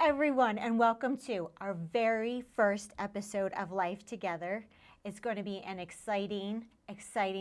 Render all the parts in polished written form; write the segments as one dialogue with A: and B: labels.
A: everyone, and welcome to our very first episode of Life Together. It's going to be an exciting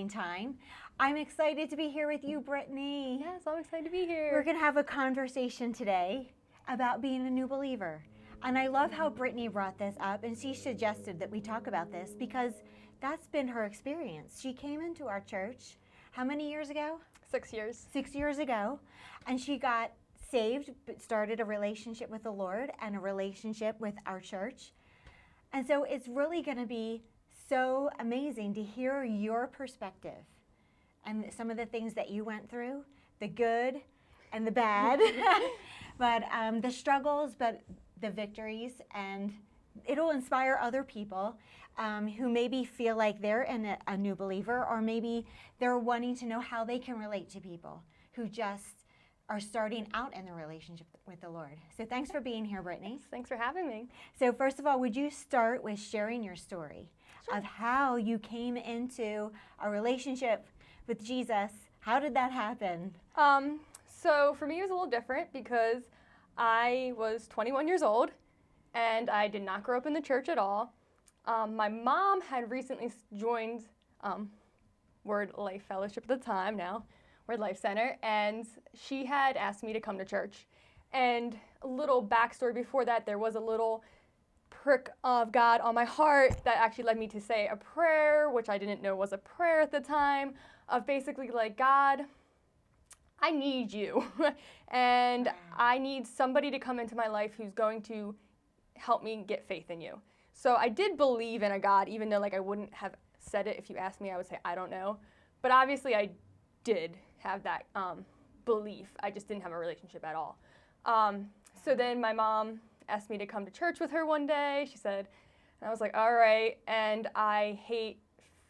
A: time. I'm excited to be here with you, Brittany.
B: Yes, I'm excited to be here.
A: We're going to have a conversation today about being a new believer. And I love how Brittany brought this up, and she suggested that we talk about this because that's been her experience. She came into our church, how many years ago?
B: 6 years.
A: 6 years ago, and she got saved, but started a relationship with the Lord and a relationship with our church. And so it's really going to be so amazing to hear your perspective and some of the things that you went through, the good and the bad, but the struggles, but the victories, and it'll inspire other people who maybe feel like they're a new believer, or maybe they're wanting to know how they can relate to people who just are starting out in the relationship with the Lord. So thanks for being here, Brittany.
B: Yes, thanks for having me.
A: So first of all, would you start with sharing your story of how you came into a relationship with Jesus? How did that happen?
B: So for me, it was a little different because I was 21 years old and I did not grow up in the church at all. My mom had recently joined Word Life Fellowship at the time now, Word Life Center, and she had asked me to come to church. And a little backstory before that, there was a little prick of God on my heart that actually led me to say a prayer, which I didn't know was a prayer at the time, of basically like, God, I need you. And I need somebody to come into my life who's going to help me get faith in you. So I did believe in a God, even though like I wouldn't have said it. If you asked me, I would say, I don't know. But obviously I did have that belief. I just didn't have a relationship at all. So then my mom asked me to come to church with her one day. She said, and I was like, all right. And I hate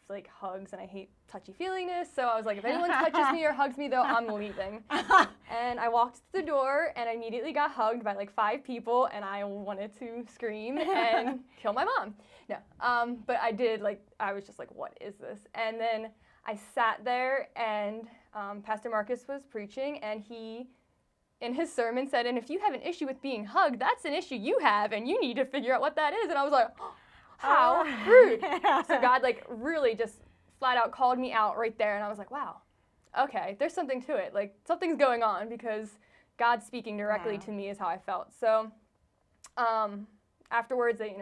B: like hugs and I hate touchy-feeliness. So I was like, if anyone touches me or hugs me though, I'm leaving. And I walked to the door and I immediately got hugged by like 5 people and I wanted to scream and kill my mom. No, but I did, like, I was just like, what is this? And then I sat there and Pastor Marcus was preaching and he, in his sermon, said, and if you have an issue with being hugged, that's an issue you have and you need to figure out what that is. And I was like, oh, how rude. So God like really just flat out called me out right there and I was like, wow, okay, there's something to it. Like something's going on because God speaking directly to me is how I felt. So afterwards they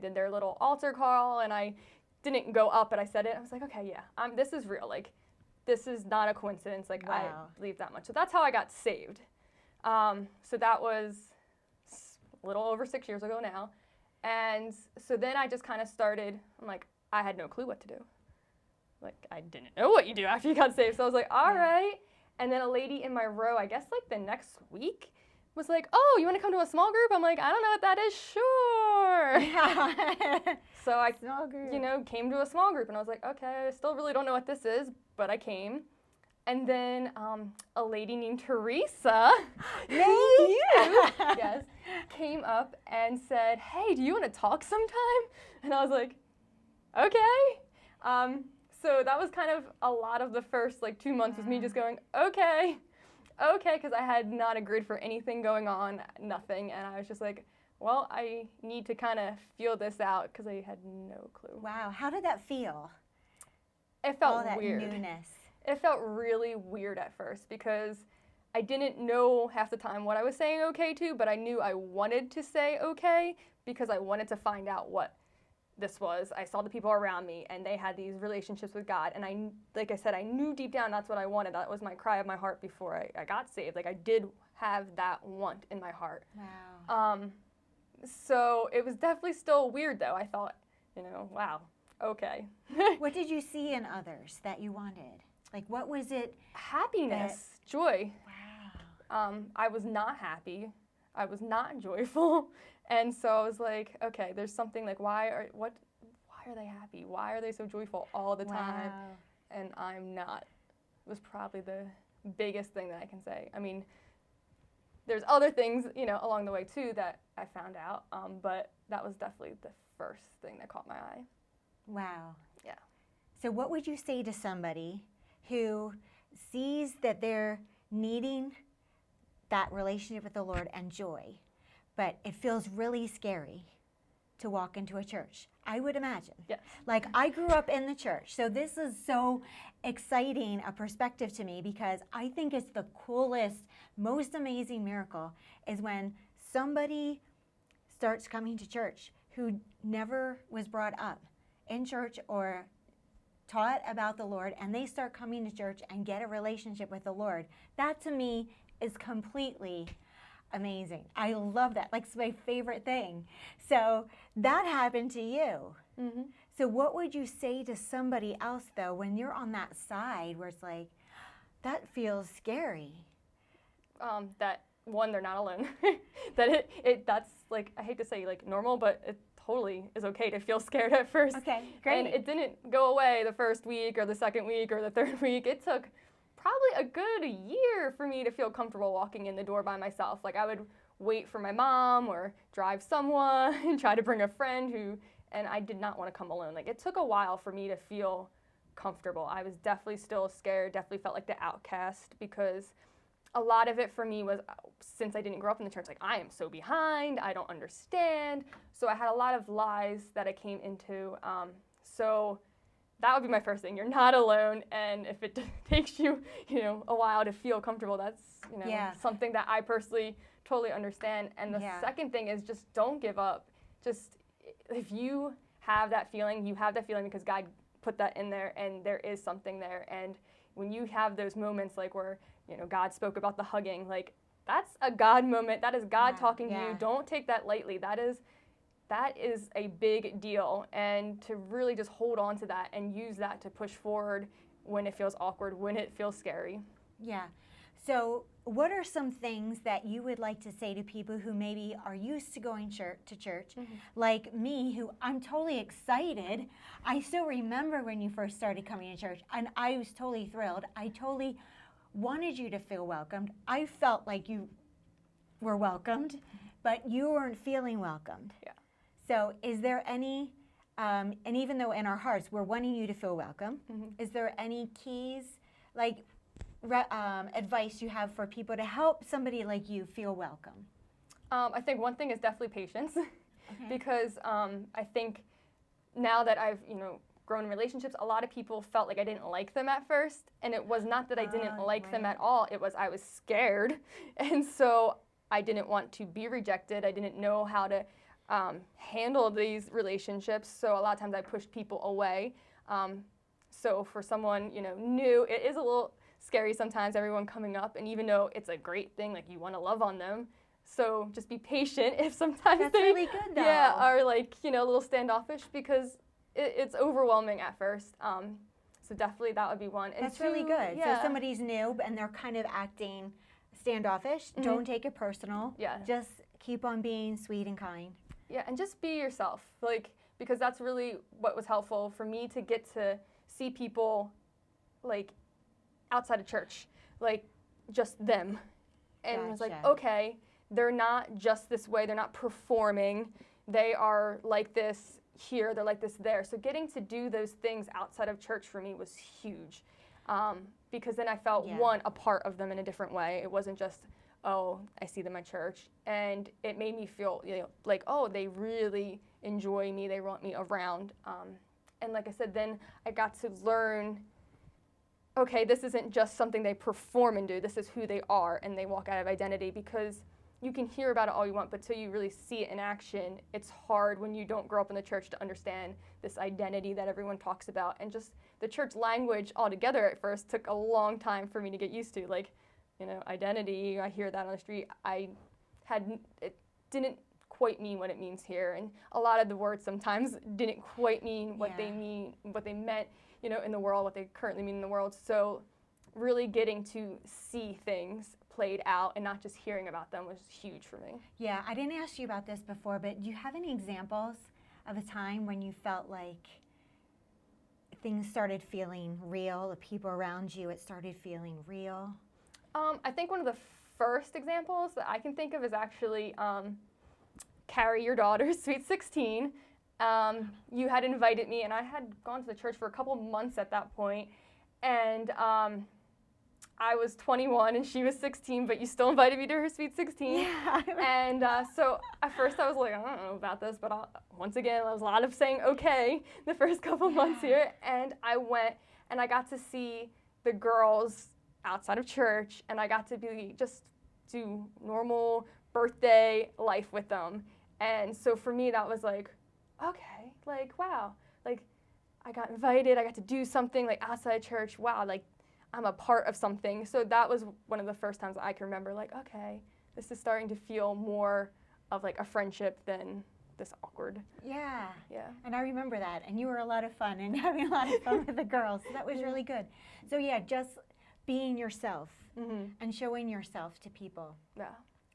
B: did their little altar call and I didn't go up, but I said it. I was like, okay, yeah, this is real. Like this is not a coincidence. Like I believe that much. So that's how I got saved. So that was a little over 6 years ago now. And so then I just kind of started, I'm like, I had no clue what to do. Like, I didn't know what you do after you got saved. So I was like, all right. And then a lady in my row, I guess like the next week, was like, oh, you want to come to a small group? I'm like, I don't know what that is. Sure. So I, came to a small group. And I was like, okay, I still really don't know what this is. But I came. And then a lady named Teresa, yes, came up and said, hey, do you want to talk sometime? And I was like, okay. So that was kind of a lot of the first like 2 months was me just going, okay, because I had not agreed for anything going on, nothing. And I was just like, well, I need to kind of feel this out because I had no clue.
A: Wow, how did that feel?
B: It felt
A: all that
B: weird.
A: Newness.
B: It felt really weird at first because I didn't know half the time what I was saying okay to, but I knew I wanted to say okay because I wanted to find out what this was. I saw the people around me and they had these relationships with God, and like I said, I knew deep down that's what I wanted. That was my cry of my heart before I got saved. Like I did have that want in my heart.
A: Wow.
B: So it was definitely still weird though. I thought, wow, okay.
A: What did you see in others that you wanted? Like what was it?
B: Happiness, joy.
A: Wow.
B: I was not happy. I was not joyful. And so I was like, okay, there's something like, why are they happy? Why are they so joyful all the time?
A: Wow.
B: And I'm not. It was probably the biggest thing that I can say. I mean, there's other things, along the way too that I found out, but that was definitely the first thing that caught my eye.
A: Wow.
B: Yeah.
A: So what would you say to somebody who sees that they're needing that relationship with the Lord and joy, but it feels really scary to walk into a church. I would imagine.
B: Yes.
A: Like, I grew up in the church, so this is so exciting a perspective to me, because I think it's the coolest, most amazing miracle is when somebody starts coming to church who never was brought up in church or taught about the Lord, and they start coming to church and get a relationship with the Lord. That to me is completely amazing. I love that. Like, it's my favorite thing. So that happened to you.
B: Mm-hmm.
A: So what would you say to somebody else, though, when you're on that side where it's like, that feels scary?
B: That one, they're not alone. that that's like, I hate to say like normal, but it totally is okay to feel scared at first.
A: Okay, great.
B: And it didn't go away the first week or the second week or the third week. It took probably a good year for me to feel comfortable walking in the door by myself. Like, I would wait for my mom or drive someone and try to bring a friend and I did not want to come alone. Like, it took a while for me to feel comfortable. I was definitely still scared, definitely felt like the outcast, because a lot of it for me was, since I didn't grow up in the church, like, I am so behind, I don't understand. So I had a lot of lies that I came into. So that would be my first thing. You're not alone, and if it takes you, a while to feel comfortable, that's, something that I personally totally understand. And the second thing is just don't give up. Just, if you have that feeling, you have that feeling because God put that in there, and there is something there. And when you have those moments, like where, God spoke about the hugging, like, that's a God moment. That is God talking to you. Don't take that lightly. That is a big deal, and to really just hold on to that and use that to push forward when it feels awkward, when it feels scary.
A: Yeah. So what are some things that you would like to say to people who maybe are used to going to church, like me, who I'm totally excited. I still remember when you first started coming to church, and I was totally thrilled. I totally wanted you to feel welcomed. I felt like you were welcomed, but you weren't feeling welcomed.
B: Yeah.
A: So is there any, and even though in our hearts we're wanting you to feel welcome, is there any keys, like advice you have for people to help somebody like you feel welcome?
B: I think one thing is definitely patience, because I think now that I've, grown in relationships, a lot of people felt like I didn't like them at first, and it was not that I didn't like them at all. It was I was scared, and so I didn't want to be rejected. I didn't know how to handle these relationships, so a lot of times I pushed people away. So for someone, new, it is a little scary sometimes, everyone coming up, and even though it's a great thing, like, you want to love on them, so just be patient if sometimes
A: That's
B: they
A: really good, though.
B: are like, a little standoffish, because it's overwhelming at first. So definitely that would be one. And
A: That's really good.
B: Yeah.
A: So somebody's new and they're kind of acting standoffish. Don't take it personal.
B: Yeah.
A: Just keep on being sweet and kind.
B: Yeah, and just be yourself, like, because that's really what was helpful for me to get to see people, like, outside of church, like, just them. And it was like,
A: Gotcha.
B: okay, they're not just this way, they're not performing, they are like this here, they're like this there. So getting to do those things outside of church for me was huge, because then I felt, one, a part of them in a different way. It wasn't just, oh, I see them at church. And it made me feel, like, oh, they really enjoy me, they want me around. And like I said, then I got to learn, okay, this isn't just something they perform and do, this is who they are, and they walk out of identity, because you can hear about it all you want, but till you really see it in action, it's hard when you don't grow up in the church to understand this identity that everyone talks about. And just the church language altogether at first took a long time for me to get used to. Like, identity, I hear that on the street. It didn't quite mean what it means here. And a lot of the words sometimes didn't quite mean what they meant, in the world, what they currently mean in the world. So really getting to see things played out and not just hearing about them was huge for me.
A: Yeah, I didn't ask you about this before, but do you have any examples of a time when you felt like things started feeling real, the people around you, it started feeling real?
B: I think one of the first examples that I can think of is actually Carrie, your daughter's Sweet 16. You had invited me, and I had gone to the church for a couple months at that point, and I was 21 and she was 16, but you still invited me to her sweet 16.
A: Yeah.
B: And so at first I was like, I don't know about this, but once again, there was a lot of saying okay the first couple months here. And I went and I got to see the girls outside of church, and I got to just do normal birthday life with them. And so for me, that was like, okay, like, wow, like I got invited, I got to do something like outside church, wow, like I'm a part of something. So that was one of the first times I can remember, like, okay, this is starting to feel more of like a friendship than this awkward.
A: Yeah.
B: Yeah.
A: And I remember that. And you were a lot of fun and having a lot of fun with the girls. So that was really good. So yeah, just being yourself and showing yourself to people,
B: Yeah.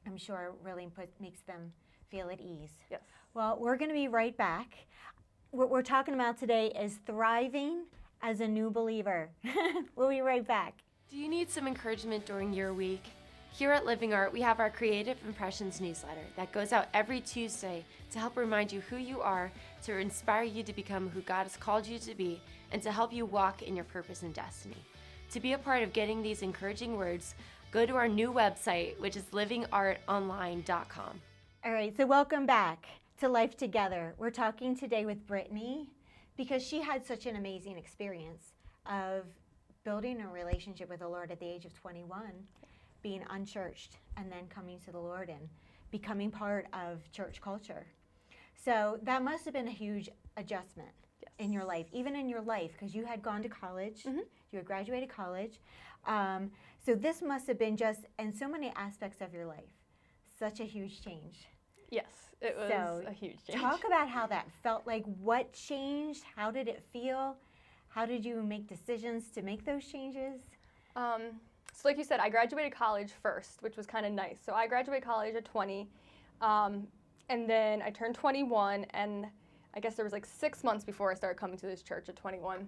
A: I'm sure really makes them feel at ease.
B: Yes.
A: Well, we're going to be right back. What we're talking about today is thriving as a new believer. We'll be right back.
C: Do you need some encouragement during your week? Here at Living Art, we have our Creative Impressions newsletter that goes out every Tuesday to help remind you who you are, to inspire you to become who God has called you to be, and to help you walk in your purpose and destiny. To be a part of getting these encouraging words, go to our new website, which is livingartonline.com.
A: All right, so welcome back to Life Together. We're talking today with Brittany because she had such an amazing experience of building a relationship with the Lord at the age of 21, being unchurched, and then coming to the Lord and becoming part of church culture. So that must have been a huge adjustment in your life, even in your life, because you had gone to college, you had graduated college. So this must have been just, in so many aspects of your life, such a huge change.
B: Yes, it was
A: So,
B: a huge change.
A: Talk about how that felt. Like, what changed? How did it feel? How did you make decisions to make those changes?
B: So like you said, I graduated college first, which was kind of nice. So I graduated college at 20, and then I turned 21, and I guess there was like 6 months before I started coming to this church at 21.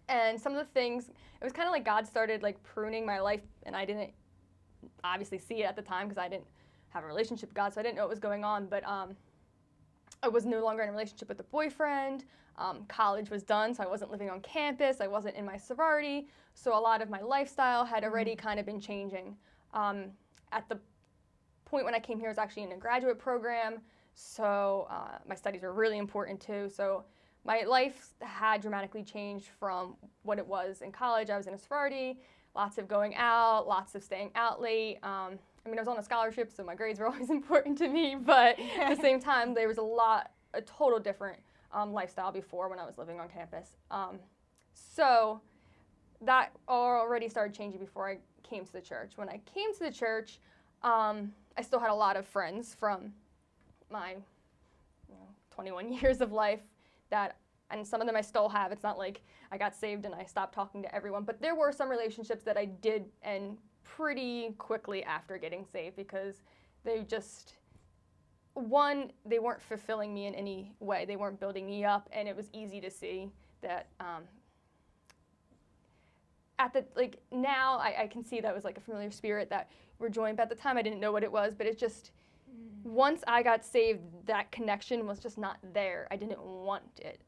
B: And some of the things, it was kind of like God started like pruning my life, and I didn't obviously see it at the time because I didn't have a relationship with God, so I didn't know what was going on. But I was no longer in a relationship with a boyfriend. College was done, so I wasn't living on campus. I wasn't in my sorority. So a lot of my lifestyle had already kind of been changing. At the point when I came here, I was actually in a graduate program, so my studies were really important too. So my life had dramatically changed from what it was in college. I was in a sorority, lots of going out, lots of staying out late. I mean, I was on a scholarship, so my grades were always important to me, but at the same time, there was a total different lifestyle before when I was living on campus. So that already started changing before I came to the church. When I came to the church, I still had a lot of friends from my 21 years of life and some of them I still have. It's not like I got saved and I stopped talking to everyone, but there were some relationships that I did end pretty quickly after getting saved because they weren't fulfilling me in any way. They weren't building me up, and it was easy to see that now I can see that was like a familiar spirit that we're joined, but at the time I didn't know what it was, but it just, once I got saved, that connection was just not there. I didn't want it.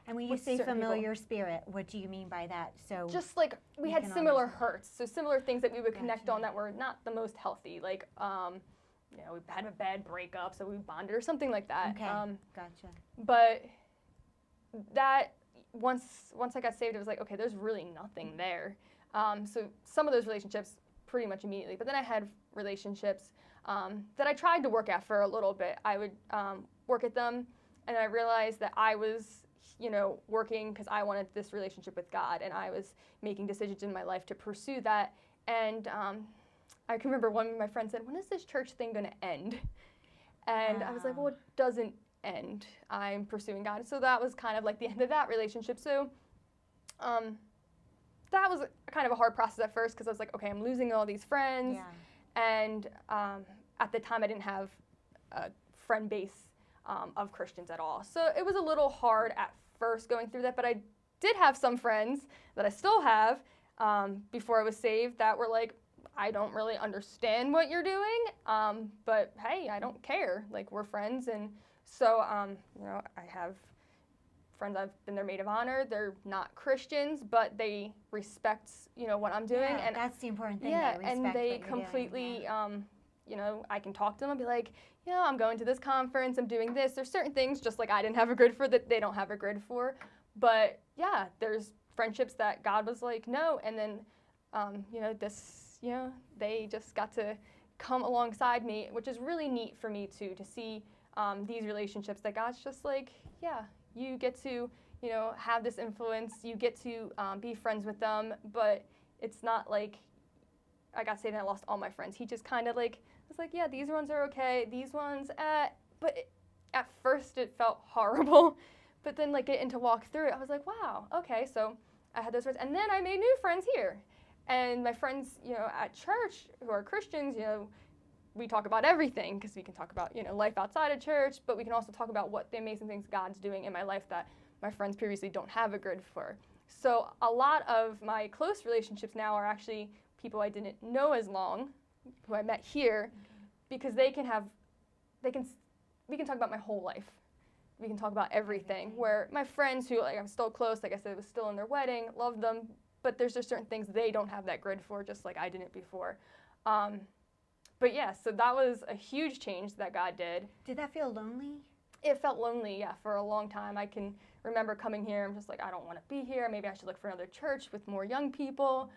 A: And when you
B: with
A: say
B: certain people.
A: familiar spirit, what do you mean by that? So
B: Just like we
A: You
B: had
A: can
B: similar
A: understand.
B: hurts, so similar things that we would connect
A: Gotcha.
B: on that were not the most healthy. Like, we had a bad breakup, so we bonded or something like that.
A: Okay, gotcha.
B: But that once I got saved, it was like, okay, there's really nothing there. So some of those relationships pretty much immediately. But then I had relationships that I tried to work at for a little bit. I would work at them, and I realized that I was, working because I wanted this relationship with God, and I was making decisions in my life to pursue that. And I can remember one of my friends said, "When is this church thing going to end?" And I was like, "Well, it doesn't end. I'm pursuing God." So that was kind of like the end of that relationship. So that was kind of a hard process at first because I was like, okay, I'm losing all these friends.
A: Yeah.
B: And at the time, I didn't have a friend base of Christians at all. So it was a little hard at first going through that, but I did have some friends that I still have before I was saved that were like, I don't really understand what you're doing, but hey, I don't care. Like, we're friends. And so, I have friends I've been their maid of honor. They're not Christians, but they respect, what I'm doing.
A: Yeah,
B: And
A: that's the important thing.
B: yeah,
A: they
B: and
A: respect
B: they
A: what you're doing,
B: completely,
A: yeah.
B: I can talk to them and be like, I'm going to this conference, I'm doing this. There's certain things, just like I didn't have a grid for, that they don't have a grid for. But yeah, there's friendships that God was like, no. And then, they just got to come alongside me, which is really neat for me too, to see these relationships that God's just like, yeah, you get to, have this influence, you get to be friends with them, but it's not like I got to say that I lost all my friends. He just kind of like was like, yeah, these ones are okay, these ones, but at first it felt horrible, but then like getting to walk through it, I was like, wow, okay, so I had those friends, and then I made new friends here, and my friends, at church who are Christians, we talk about everything because we can talk about, life outside of church, but we can also talk about what the amazing things God's doing in my life that my friends previously don't have a grid for. So a lot of my close relationships now are actually people I didn't know as long, who I met here, because we can talk about my whole life. We can talk about everything, where my friends who, like, I'm still close, like I said, was still in their wedding, love them, but there's just certain things they don't have that grid for, just like I didn't before. But yeah, so that was a huge change that God did.
A: Did that feel lonely?
B: It felt lonely, yeah, for a long time. I can remember coming here, I'm just like, I don't want to be here. Maybe I should look for another church with more young people.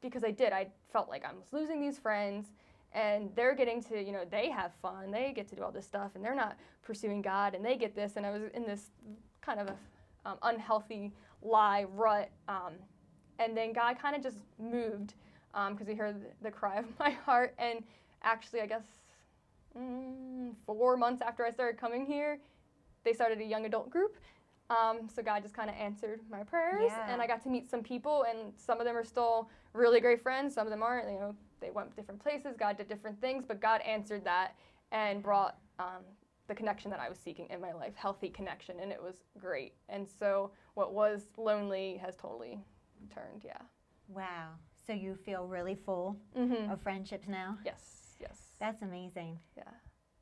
B: Because I felt like I was losing these friends, and they're getting to, they have fun, they get to do all this stuff, and they're not pursuing God, and they get this, and I was in this kind of a unhealthy lie rut, and then God kind of just moved, because He heard the cry of my heart, and actually, I guess, 4 months after I started coming here, they started a young adult group. So God just kind of answered my prayers, and I got to meet some people, and some of them are still really great friends, some of them aren't, they went different places, God did different things, but God answered that and brought the connection that I was seeking in my life, healthy connection, and it was great. And so what was lonely has totally turned, yeah.
A: Wow. So you feel really full of friendships now?
B: Yes.
A: That's amazing.
B: Yeah.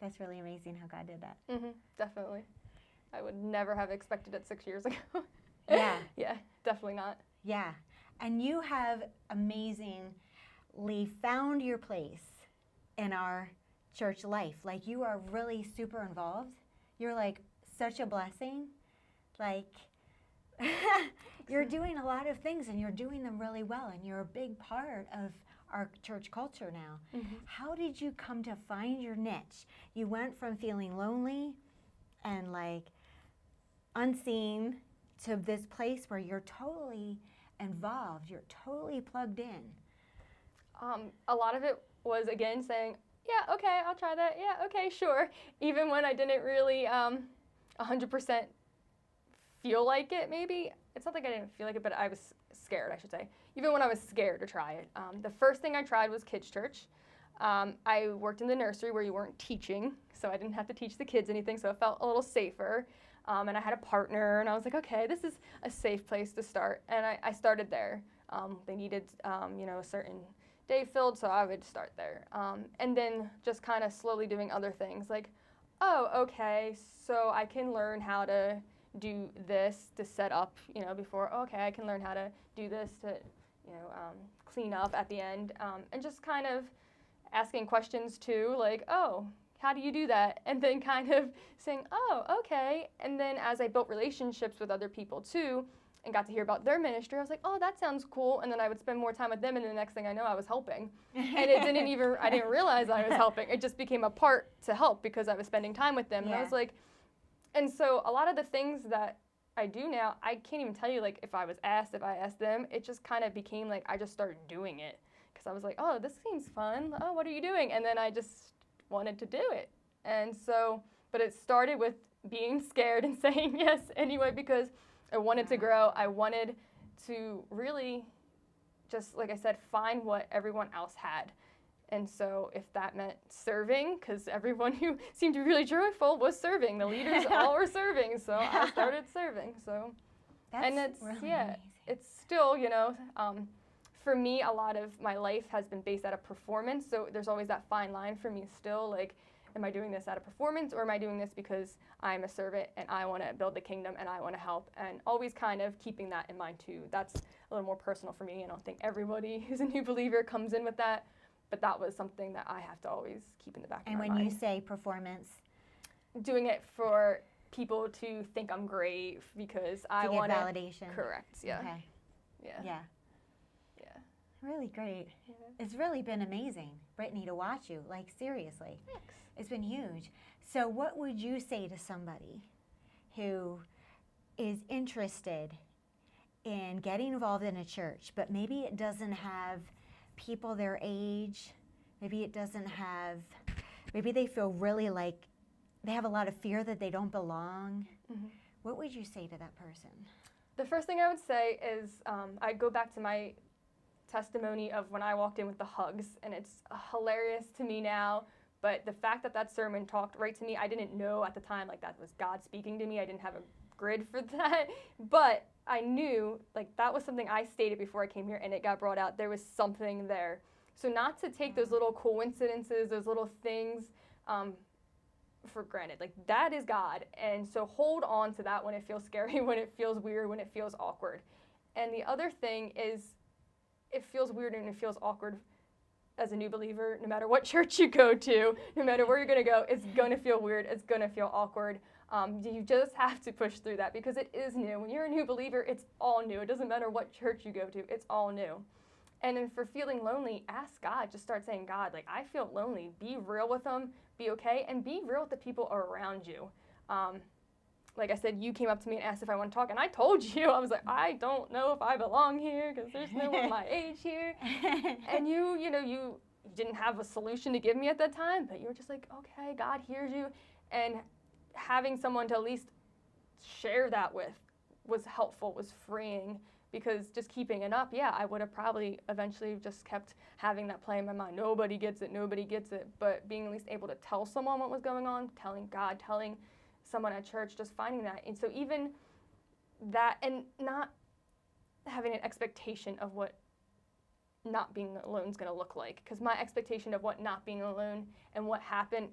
A: That's really amazing how God did that.
B: Definitely. I would never have expected it 6 years ago.
A: Yeah.
B: Yeah, definitely not.
A: Yeah. And you have amazingly found your place in our church life. Like, you are really super involved. You're like such a blessing. Like, you're doing a lot of things, and you're doing them really well, and you're a big part of our church culture now. How did you come to find your niche? You went from feeling lonely and like unseen to this place where you're totally involved, you're totally plugged in.
B: A lot of it was, again, saying, yeah, okay, I'll try that. Yeah, okay, sure. Even when I didn't really 100% feel like it, maybe. It's not like I didn't feel like it, but I was scared, I should say. Even when I was scared to try it. The first thing I tried was kids' church. I worked in the nursery where you weren't teaching, so I didn't have to teach the kids anything, so it felt a little safer. And I had a partner, and I was like, okay, this is a safe place to start. And I started there. They needed, a certain day filled, so I would start there. And then just kind of slowly doing other things, like, oh, okay, so I can learn how to do this to set up, before, okay, I can learn how to do this to, clean up at the end. And just kind of asking questions too, like, oh, how do you do that? And then kind of saying, oh, okay. And then as I built relationships with other people too, and got to hear about their ministry, I was like, oh, that sounds cool. And then I would spend more time with them, and the next thing I know, I was helping. And I didn't realize I was helping. It just became a part to help because I was spending time with them. And I was like, and so a lot of the things that I do now, I can't even tell you, like, if I asked them, it just kind of became like I just started doing it. Because I was like, oh, this seems fun. Oh, what are you doing? And then I just wanted to do it. And so, but it started with being scared and saying yes anyway, because I wanted to grow. I wanted to really just, like I said, find what everyone else had. And so if that meant serving, because everyone who seemed really joyful was serving. The leaders all were serving, so I started serving. So,
A: That's
B: and it's,
A: really
B: yeah,
A: amazing.
B: it's still, for me, a lot of my life has been based out of performance. So there's always that fine line for me still. Like, Am I doing this out of performance, or am I doing this because I'm a servant and I want to build the kingdom and I want to help? And always kind of keeping that in mind too. That's a little more personal for me. I don't think everybody who's a new believer comes in with that, but that was something that I have to always keep in the back of my mind.
A: And when you say performance,
B: doing it for people to think I'm great because I want
A: to get validation.
B: Correct. Yeah.
A: Okay.
B: Yeah.
A: Yeah.
B: Yeah.
A: Really great.
B: Yeah.
A: It's really been amazing, Brittany, to watch you. Like, seriously.
B: Thanks.
A: It's been huge. So what would you say to somebody who is interested in getting involved in a church, but maybe it doesn't have people their age, maybe it doesn't have, maybe they feel really like they have a lot of fear that they don't belong.
B: Mm-hmm.
A: What would you say to that person?
B: The first thing I would say is I go back to my testimony of when I walked in with the hugs, and it's hilarious to me now, but the fact that that sermon talked right to me, I didn't know at the time like that was God speaking to me. I didn't have a grid for that, but I knew like that was something I stated before I came here, and it got brought out. There was something there. So not to take those little coincidences, those little things for granted. Like, that is God. And so hold on to that when it feels scary, when it feels weird, when it feels awkward. And the other thing is, it feels weird and it feels awkward as a new believer. No matter what church you go to, no matter where you're going to go, it's going to feel weird. It's going to feel awkward. You just have to push through that because it is new. When you're a new believer, it's all new. It doesn't matter what church you go to. It's all new. And then for feeling lonely, ask God. Just start saying, God, like, I feel lonely. Be real with them. Be okay. And be real with the people around you. Like I said, you came up to me and asked if I want to talk. And I told you, I was like, I don't know if I belong here because there's no one my age here. And you didn't have a solution to give me at that time. But you were just like, okay, God hears you. And having someone to at least share that with was helpful, was freeing. Because just keeping it up, yeah, I would have probably eventually just kept having that play in my mind. Nobody gets it, nobody gets it. But being at least able to tell someone what was going on, telling God, telling someone at church, just finding that. And so even that, and not having an expectation of what not being alone is going to look like. Because my expectation of what not being alone and what happened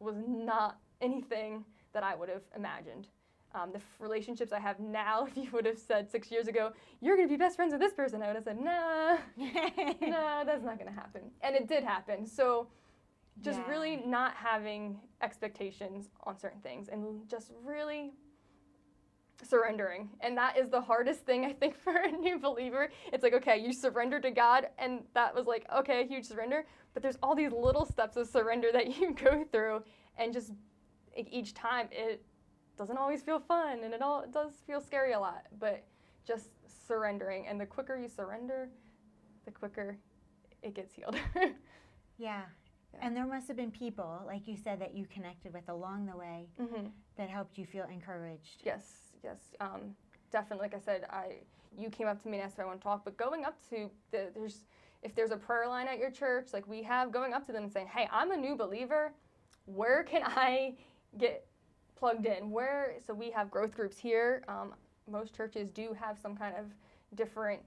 B: was not anything that I would have imagined. The relationships I have now, if you would have said 6 years ago, you're going to be best friends with this person, I would have said, nah, that's not going to happen. And it did happen. So just really not having expectations on certain things and just really surrendering. And that is the hardest thing, I think, for a new believer. It's like, okay, you surrender to God, and that was like, okay, a huge surrender. But there's all these little steps of surrender that you go through, and just each time it doesn't always feel fun, and it does feel scary a lot, but just surrendering. And the quicker you surrender, the quicker it gets healed.
A: Yeah. And there must have been people, like you said, that you connected with along the way that helped you feel encouraged.
B: Yes. Definitely. Like I said, you came up to me and asked if I want to talk, but going up to if there's a prayer line at your church, like we have, going up to them and saying, hey, I'm a new believer. Where can I get plugged in? So we have growth groups here. Most churches do have some kind of different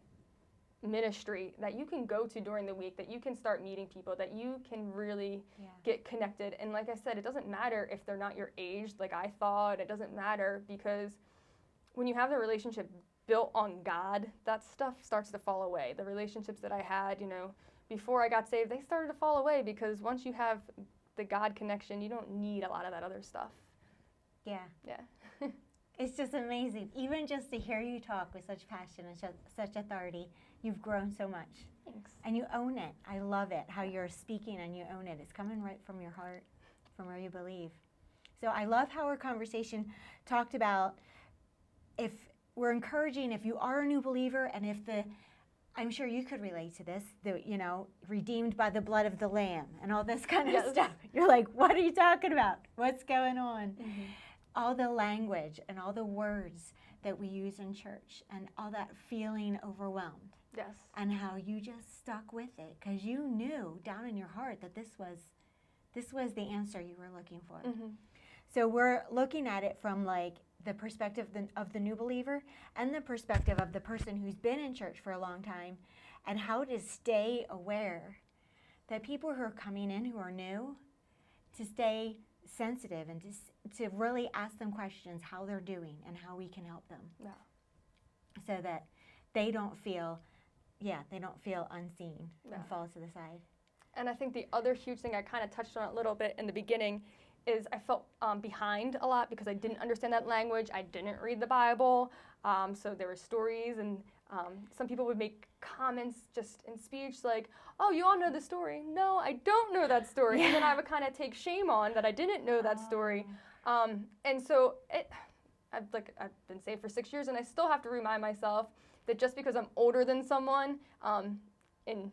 B: ministry that you can go to during the week, that you can start meeting people, that you can really get connected. And like I said, it doesn't matter if they're not your age, like I thought. It doesn't matter, because when you have the relationship built on God, that stuff starts to fall away. The relationships that I had, before I got saved, they started to fall away, because once you have the God connection, you don't need a lot of that other stuff.
A: Yeah.
B: Yeah.
A: It's just amazing. Even just to hear you talk with such passion and such authority, you've grown so much.
B: Thanks.
A: And you own it. I love it, how you're speaking and you own it. It's coming right from your heart, from where you believe. So I love how our conversation talked about, if we're encouraging, if you are a new believer, and I'm sure you could relate to this, redeemed by the blood of the Lamb and all this kind of stuff. You're like, what are you talking about? What's going on? Mm-hmm. All the language and all the words that we use in church, and all that feeling overwhelmed.
B: Yes. And
A: how you just stuck with it because you knew down in your heart that this was the answer you were looking for. Mm-hmm. So we're looking at it from like the perspective of the new believer and the perspective of the person who's been in church for a long time, and how to stay aware that people who are coming in who are new, to stay sensitive and to really ask them questions how they're doing and how we can help them.
B: Yeah.
A: So that they don't feel unseen and fall to the side.
B: And I think the other huge thing, I kind of touched on it a little bit in the beginning, is I felt behind a lot because I didn't understand that language. I didn't read the Bible. So there were stories, and some people would make comments just in speech like, oh, you all know the story. No, I don't know that story. And then I would kind of take shame on that I didn't know that story. And so I've been saved for 6 years, and I still have to remind myself that just because I'm older than someone in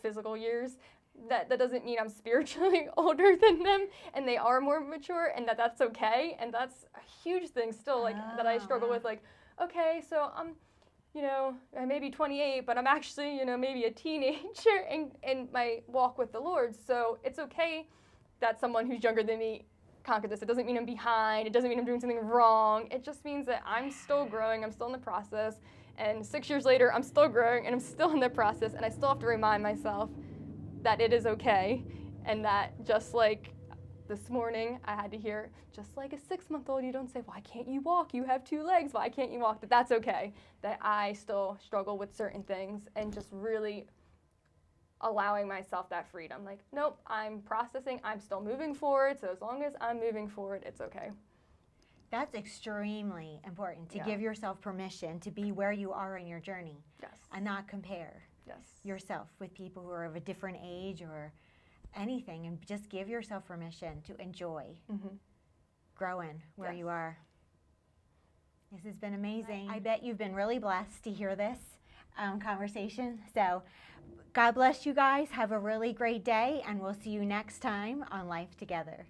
B: physical years, that doesn't mean I'm spiritually older than them, and they are more mature, and that's okay. And that's a huge thing still, that I struggle with. Like, okay, so I'm, I may be 28, but I'm actually, maybe a teenager in my walk with the Lord. So it's okay that someone who's younger than me conquered this. It doesn't mean I'm behind. It doesn't mean I'm doing something wrong. It just means that I'm still growing. I'm still in the process. And 6 years later, I'm still growing, and I'm still in the process, and I still have to remind myself that it is okay, and that just like this morning, I had to hear, just like a 6-month-old, you don't say, why can't you walk? You have 2 legs. Why can't you walk? That's okay, that I still struggle with certain things, and just really allowing myself that freedom. Like, nope, I'm processing. I'm still moving forward, so as long as I'm moving forward, it's okay.
A: That's extremely important, to give yourself permission to be where you are in your journey.
B: Yes.
A: And not compare
B: Yes.
A: yourself with people who are of a different age or anything, and just give yourself permission to enjoy growing where you are. This has been amazing. I bet you've been really blessed to hear this conversation. So God bless you guys. Have a really great day, and we'll see you next time on Life Together.